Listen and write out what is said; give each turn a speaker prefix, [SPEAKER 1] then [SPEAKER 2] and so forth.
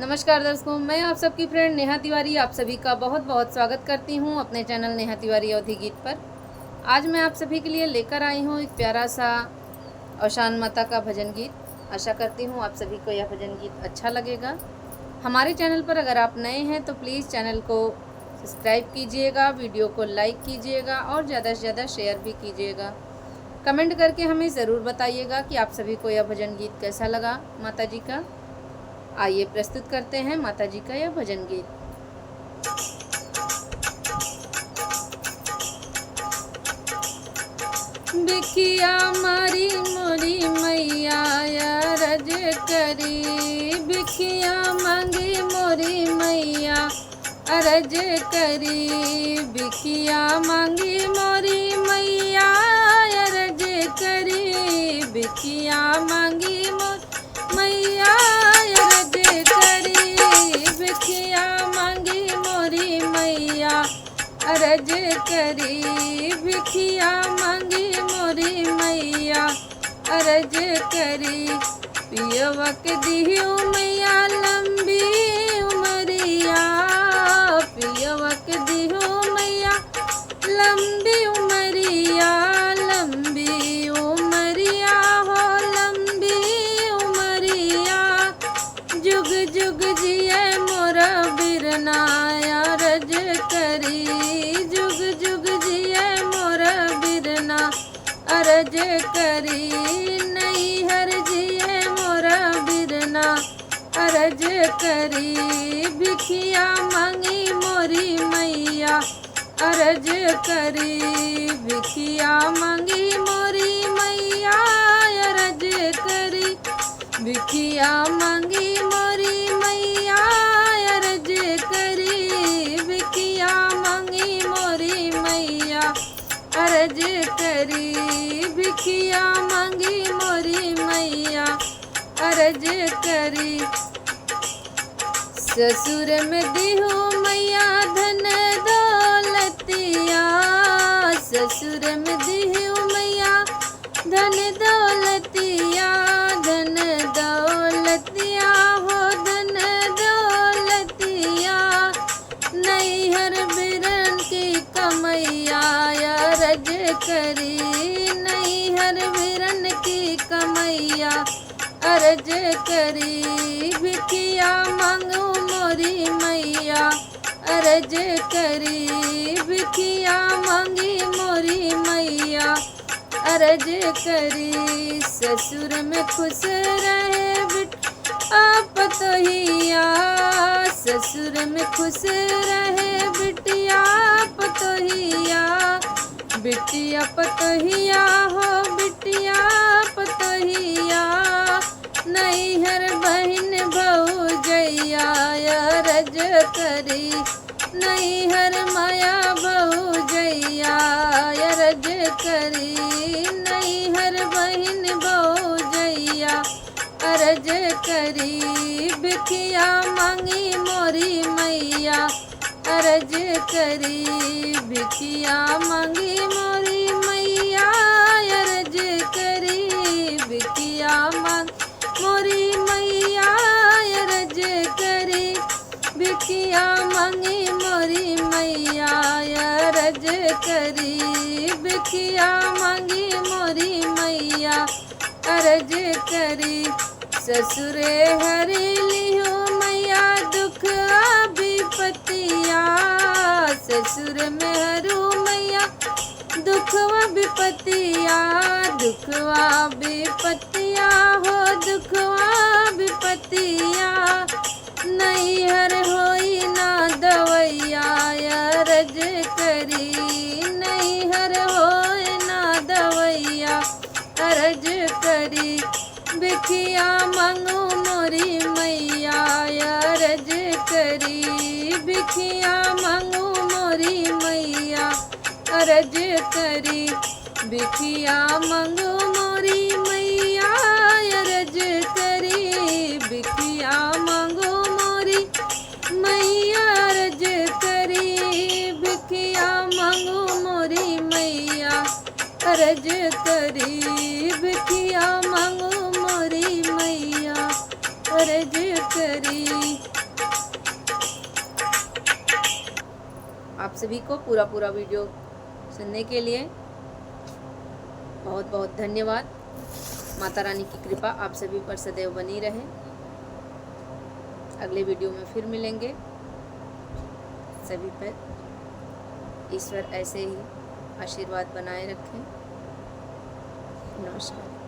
[SPEAKER 1] नमस्कार दर्शकों, मैं आप सबकी फ्रेंड नेहा तिवारी आप सभी का बहुत बहुत स्वागत करती हूं अपने चैनल नेहा तिवारी अवधी गीत पर। आज मैं आप सभी के लिए लेकर आई हूं एक प्यारा सा औशान माता का भजन गीत। आशा करती हूं आप सभी को यह भजन गीत अच्छा लगेगा। हमारे चैनल पर अगर आप नए हैं तो प्लीज़ चैनल को सब्सक्राइब कीजिएगा, वीडियो को लाइक कीजिएगा और ज़्यादा से ज़्यादा शेयर भी कीजिएगा। कमेंट करके हमें ज़रूर बताइएगा कि आप सभी को यह भजन गीत कैसा लगा माता जी का। आइए प्रस्तुत करते हैं माता जी का यह भजन गीत। बिखिया मारी मोरी मैया रज करी, बिखिया मांगी मोरी मैया अरज करी, बिखिया मांगी मोरी मैया अरज करी, बिखिया मांगी मैया अरज करी, बिखिया मांगी मोरी मैया अरज करी, बिखिया मांगी मोरी मैया अरज करी। पियवक दिहु मैया लंबी उमरिया, पियवक दिहु मैया लंबी उमरिया, लंबी उमरिया हो लंबी उमरिया, जुग जुग जिए मोरा बिरनाया रज करी, जुग जुग जिए मोरा बिरना अरज करी, नहीं हर जिए मोरा बिरना अरज करी, बिखिया मांगी मोरी मैया अरज करी, बिखिया मांगी मोरी मैया अरज करी, बिखिया मांगी मोरी मैया अरज करी, बिखिया मांगी मोरी मैया अरज करी, बिखिया मांगी मोरी मैया अरज करी। ससुर में दिहु मैया धन दौलतिया, ससुर में दिहु मैया धन दौलतिया, धन दौलतिया हो धन दौलतिया, नैहर बिरन की कमैया अरज करी, नैहर बिरन की कमैया अरज करी, बिखिया मांगू मोरी मैया अरज करी, बिखिया मांगी मोरी मैया अरज करी। ससुर में खुश रहे आप तो हिया, ससुर में खुश रहे बिटिया पतोहिया, बिटिया पतोहिया हो बिटिया पतोहिया, नैहर बहन भौजैया अरज करी, नैहर माया भौजैया अरज करी, नैहर बहन भौजैया अरज करी, बिखिया मांगी मोरी मैया अरज करी, बिखिया मांगी मोरी मैया अरज करी, बिखिया मांग मोरी मैया अरज करी, बिखिया मांगी मोरी मैया अरज करी, बिखिया मांगी मोरी मैया अरज करी। ससुरे हरि लिहु मैया दुख विपतिया, ससुर में हरू मैया दुखवा विपतिया, दुखवा विपतिया हो दुखवा विपतिया, नैहर होई ना दवैया अरज करी, नैहर होई ना दवैया अरज करी, बिखिया मांगू मोरी मैया अरज करी, बिखिया मांगू मोरी मैया अरज करी, बिखिया मांगू मोरी मैया अरज करी, बिखिया मांगू मोरी मैया अरज करी, बिखिया मांगू मोरी मैया अरज करी, बिखिया मांगू मोरी मैया अर्ज करी। आप सभी को पूरा वीडियो सुनने के लिए बहुत बहुत धन्यवाद। माता रानी की कृपा आप सभी पर सदैव बनी रहे। अगले वीडियो में फिर मिलेंगे। सभी पर ईश्वर ऐसे ही आशीर्वाद बनाए रखें। नमस्कार।